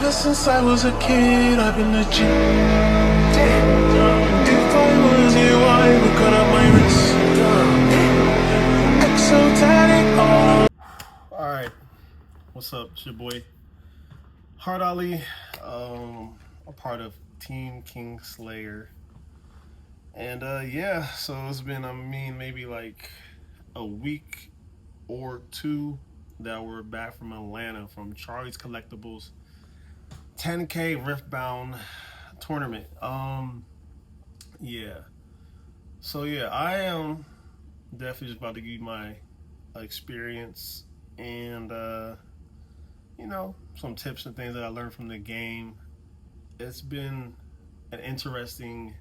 Ever since I was a kid, I've been legit. If I was you, I would cut up my wrist. Exotic all. Alright, what's up? It's your boy Hard Ali, a part of Team King Slayer. And yeah, so it's been, maybe like a week or two that we're back from Atlanta from Charlie's Collectibles 10K Riftbound tournament. Yeah. So yeah, I am definitely just about to give you my experience and some tips and things that I learned from the game. It's been an interesting,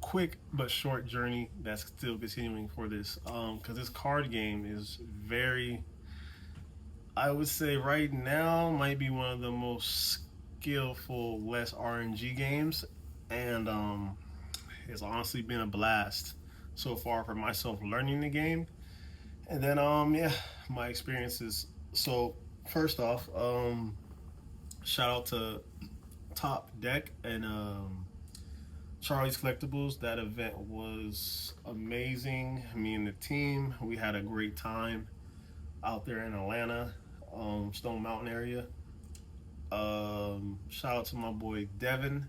quick but short journey that's still continuing for this because this card game is very, I would say right now might be one of the most skillful, less RNG games, and it's honestly been a blast so far for myself learning the game. And then yeah, my experiences. So first off, shout out to Top Deck and Charlie's Collectibles. That event was amazing. Me and the team, we had a great time out there in Atlanta, Stone Mountain area. Shout out to my boy Devin.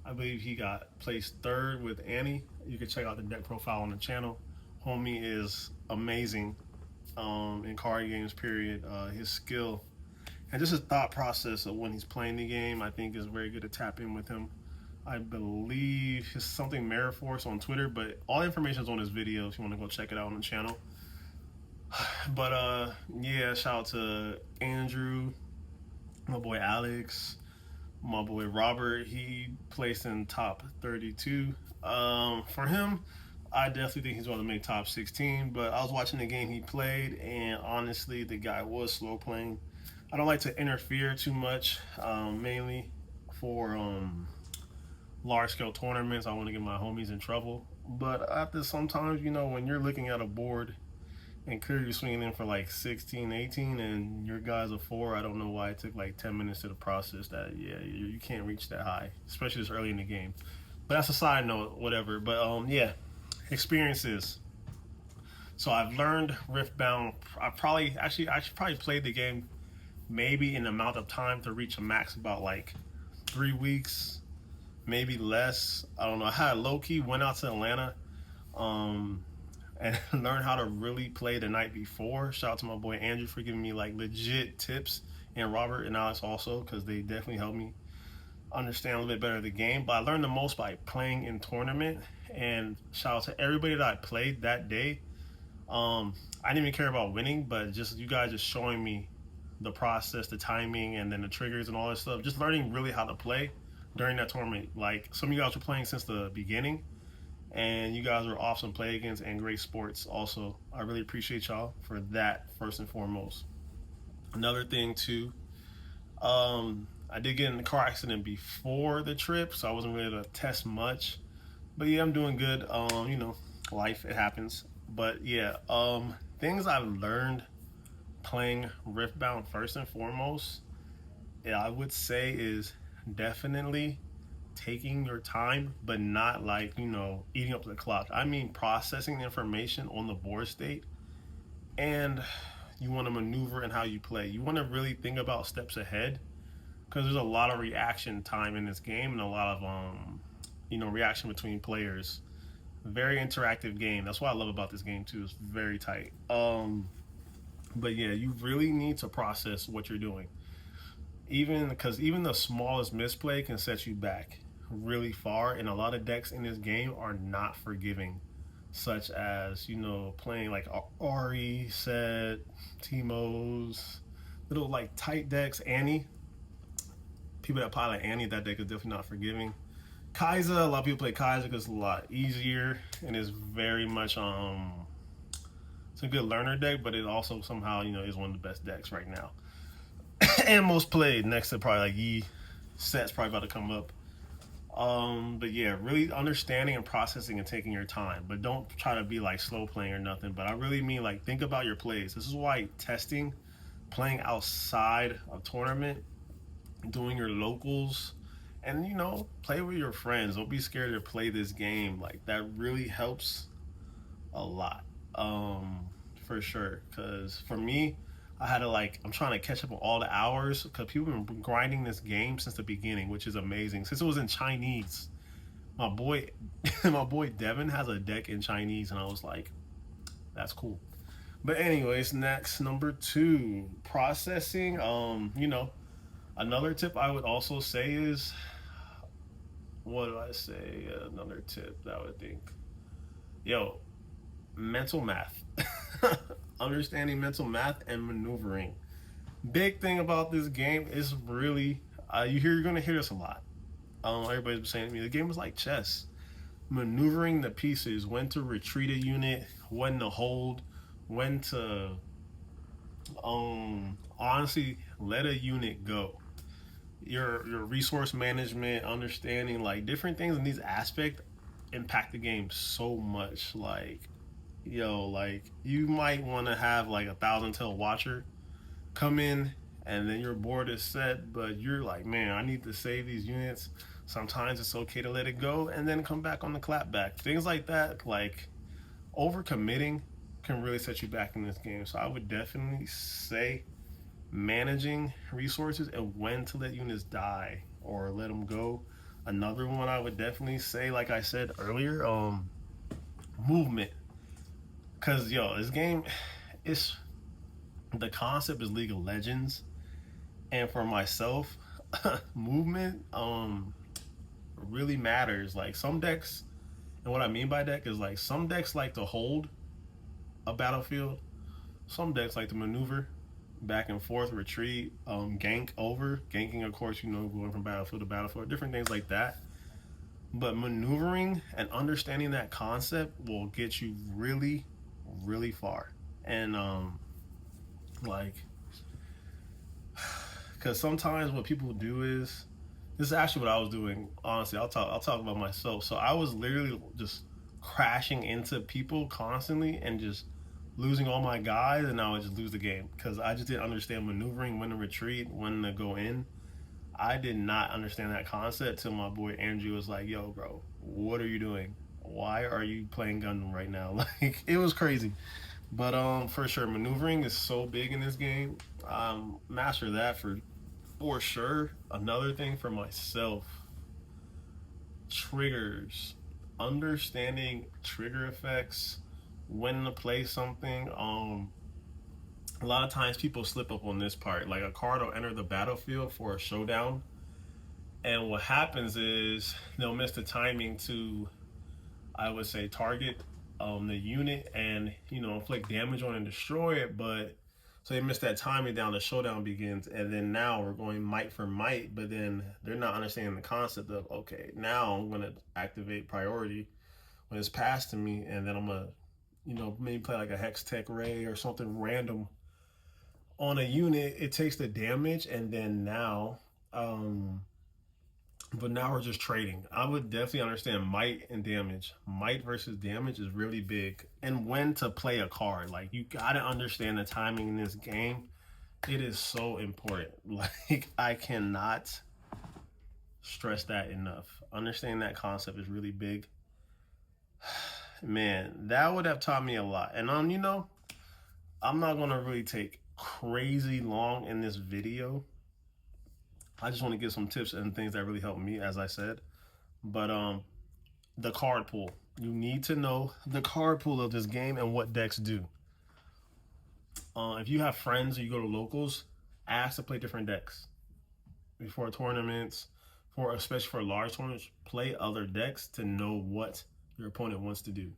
I believe he got placed third with Annie. You can check out the deck profile on the channel. Homie is amazing in card games, period. His skill and just his thought process of when he's playing the game, I think is very good to tap in with him. I believe it's something Mariforce on Twitter, but all the information is on his video if you want to go check it out on the channel. But yeah, shout out to Andrew, my boy Alex, my boy Robert. He placed in top 32. For him, I definitely think he's going to make top 16, but I was watching the game he played, and honestly, the guy was slow playing. I don't like to interfere too much, mainly for large-scale tournaments. I want to get my homies in trouble. But after sometimes, when you're looking at a board and clearly swinging in for like 16, 18, and your guy's a 4, I don't know why it took like 10 minutes to the process that, yeah, you can't reach that high, especially this early in the game. But that's a side note, whatever. But yeah, experiences. So I've learned Riftbound. I probably played the game maybe in the amount of time to reach a max about like 3 weeks, maybe less. I don't know. I had low-key went out to Atlanta and learned how to really play the night before. Shout out to my boy Andrew for giving me like legit tips, and Robert and Alex also, because they definitely helped me understand a little bit better the game. But I learned the most by playing in tournament, and shout out to everybody that I played that day. I didn't even care about winning, but just you guys just showing me the process, the timing, and then the triggers and all that stuff. Just learning really how to play during that tournament. Like, some of you guys were playing since the beginning, and you guys were awesome play against and great sports also. I really appreciate y'all for that, first and foremost. Another thing too, I did get in a car accident before the trip, so I wasn't really able to test much. But yeah, I'm doing good. Life, it happens. But yeah, things I've learned playing Riftbound first and foremost, yeah, I would say is definitely taking your time, but not like, eating up the clock. I mean, processing the information on the board state, and you want to maneuver in how you play. You want to really think about steps ahead, because there's a lot of reaction time in this game and a lot of reaction between players. Very interactive game. That's what I love about this game too. It's very tight. But yeah, you really need to process what you're doing, because even the smallest misplay can set you back really far, and a lot of decks in this game are not forgiving, such as playing like Ari, Set, Timo's, little like tight decks. Annie, people that play like Annie, that deck is definitely not forgiving. Kaiser, a lot of people play Kaiser because it's a lot easier and is very much it's a good learner deck, but it also somehow is one of the best decks right now and most played, next to probably like Yi. Set's probably about to come up. But yeah, really understanding and processing and taking your time, but don't try to be like slow playing or nothing. But I really mean, like, think about your plays. This is why testing, playing outside of tournament doing your locals, and play with your friends. Don't be scared to play this game. Like that really helps a lot, for sure. Because for me, I had to I'm trying to catch up on all the hours because people have been grinding this game since the beginning, which is amazing. Since it was in Chinese, my boy, my boy Devin has a deck in Chinese, and I was like, that's cool. But anyways, next number two, processing. Another tip I would also say is, what do I say? Another tip that I would think, yo, mental math. Understanding mental math and maneuvering. Big thing about this game is really, you're gonna hear this a lot. Everybody's been saying to me, the game is like chess. Maneuvering the pieces, when to retreat a unit, when to hold, when to honestly let a unit go. Your resource management, understanding different things in these aspects impact the game so much. You might want to have a thousand tail watcher come in, and then your board is set, but you're like, man, I need to save these units. Sometimes it's okay to let it go and then come back on the clapback. Things like that, overcommitting can really set you back in this game. So I would definitely say managing resources and when to let units die or let them go. Another one I would definitely say, like I said earlier, movement. Cause this game, it's the concept is League of Legends, and for myself, movement really matters. Like some decks, and what I mean by deck is some decks like to hold a battlefield, some decks like to maneuver back and forth, retreat, ganking, of course, going from battlefield to battlefield, different things like that. But maneuvering and understanding that concept will get you really, really far. And like, because sometimes what people do is, this is actually what I was doing. Honestly, I'll talk about myself. So I was literally just crashing into people constantly and just losing all my guys, and I would just lose the game because I just didn't understand maneuvering, when to retreat, when to go in. I did not understand that concept till my boy Andrew was like, "Yo, bro, what are you doing? Why are you playing Gundam right now?" Like it was crazy. But for sure, maneuvering is so big in this game. Master that for sure. Another thing for myself, triggers, understanding trigger effects, when to play something. A lot of times people slip up on this part. Like a card will enter the battlefield for a showdown, and what happens is they'll miss the timing to, I would say, target the unit and inflict damage on and destroy it. But so they miss that timing down. The showdown begins, and then now we're going might for might. But then they're not understanding the concept of, okay, now I'm gonna activate priority when it's passed to me, and then I'm gonna maybe play like a hex tech ray or something random on a unit. It takes the damage, and then now but now we're just trading. I would definitely understand might and damage. Might versus damage is really big. And when to play a card. Like you gotta understand the timing in this game. It is so important. Like I cannot stress that enough. Understanding that concept is really big. Man, that would have taught me a lot. And I'm not gonna really take crazy long in this video. I just want to give some tips and things that really helped me, as I said. But the card pool. You need to know the card pool of this game and what decks do. If you have friends or you go to locals, ask to play different decks before tournaments, for especially for large tournaments. Play other decks to know what your opponent wants to do.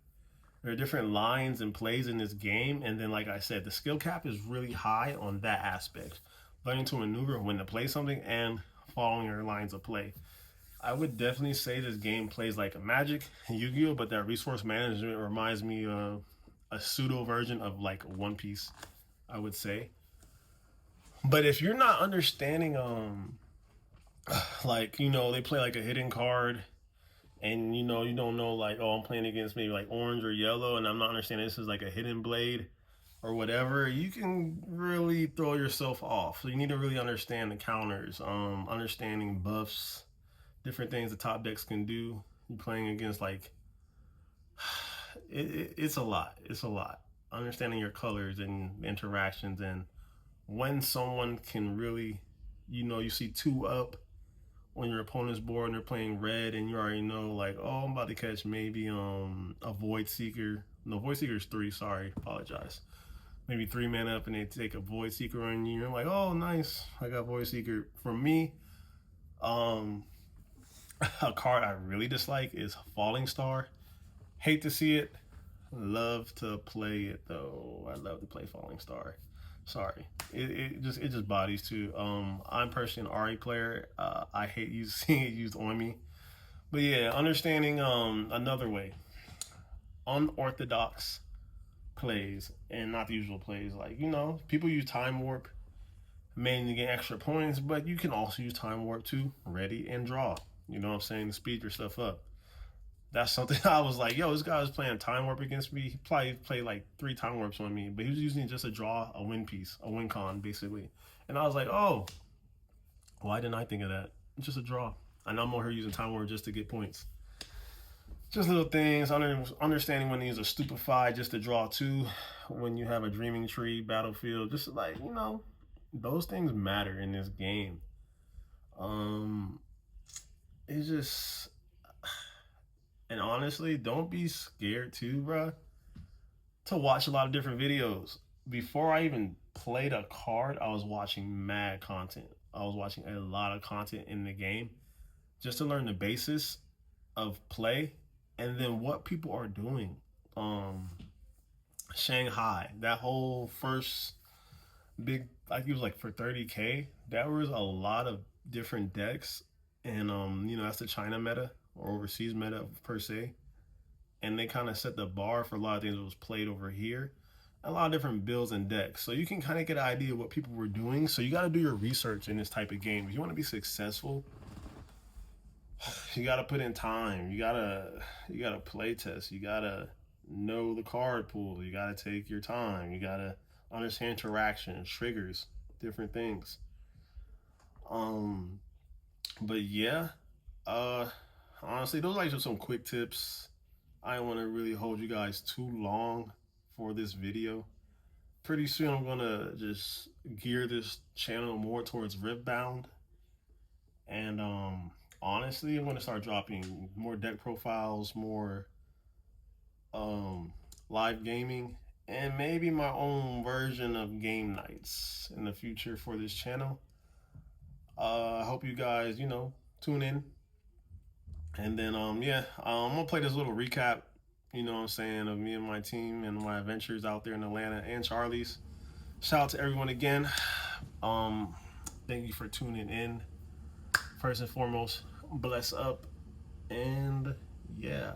There are different lines and plays in this game, and then like I said, the skill cap is really high on that aspect. Learning to maneuver when to play something and following your lines of play. I would definitely say this game plays like a Magic and Yu-Gi-Oh, but that resource management reminds me of a pseudo version of like One Piece, I would say. But if you're not understanding, they play like a hidden card, and you don't know, like, oh, I'm playing against maybe like orange or yellow, and I'm not understanding this is like a hidden blade. or whatever, you can really throw yourself off. So you need to really understand the counters, understanding buffs, different things the top decks can do. You're playing against like it's a lot. It's a lot. Understanding your colors and interactions, and when someone can really, you see two up on your opponent's board and they're playing red, and you already know like, oh, I'm about to catch maybe a Void Seeker. No, Void Seeker's three. Sorry, apologize. Maybe 3 mana up, and they take a Void Seeker on you. You're like, oh, nice, I got Void Seeker. For me, um, a card I really dislike is Falling Star. Hate to see it. Love to play it though. I love to play Falling Star. Sorry, it just bodies too. I'm personally an RE player. I hate seeing it used on me. But yeah, understanding another way, unorthodox plays and not the usual plays. Like, people use Time Warp mainly to get extra points, but you can also use Time Warp to ready and draw. You know what I'm saying? To speed your stuff up. That's something I was like, yo, this guy was playing Time Warp against me. He probably played like 3 Time Warps on me, but he was using it just to draw a win piece, a win con, basically. And I was like, oh, why didn't I think of that? It's just a draw. I know I'm over here using Time Warp just to get points. Just little things, understanding when to use a Stupefy just to draw 2, when you have a Dreaming Tree, Battlefield, just like, those things matter in this game. It's just, and honestly, don't be scared too, bruh, to watch a lot of different videos. Before I even played a card, I was watching mad content. I was watching a lot of content in the game just to learn the basis of play and then what people are doing. Shanghai, that whole first big, I think it was like for 30K, that was a lot of different decks. And that's the China meta or overseas meta per se. And they kind of set the bar for a lot of things that was played over here. A lot of different builds and decks. So you can kind of get an idea of what people were doing. So you got to do your research in this type of game. If you want to be successful, you got to put in time. You gotta play test. You got to know the card pool. You got to take your time. You got to understand interactions, triggers, different things. But yeah, honestly, those are like just some quick tips. I don't want to really hold you guys too long for this video. Pretty soon I'm gonna just gear this channel more towards Riftbound. And honestly, I'm gonna start dropping more deck profiles, more live gaming, and maybe my own version of game nights in the future for this channel. I hope you guys, tune in. And then yeah, I'm gonna play this little recap, what I'm saying, of me and my team and my adventures out there in Atlanta and Charlie's. Shout out to everyone again. Thank you for tuning in. First and foremost, bless up, and yeah.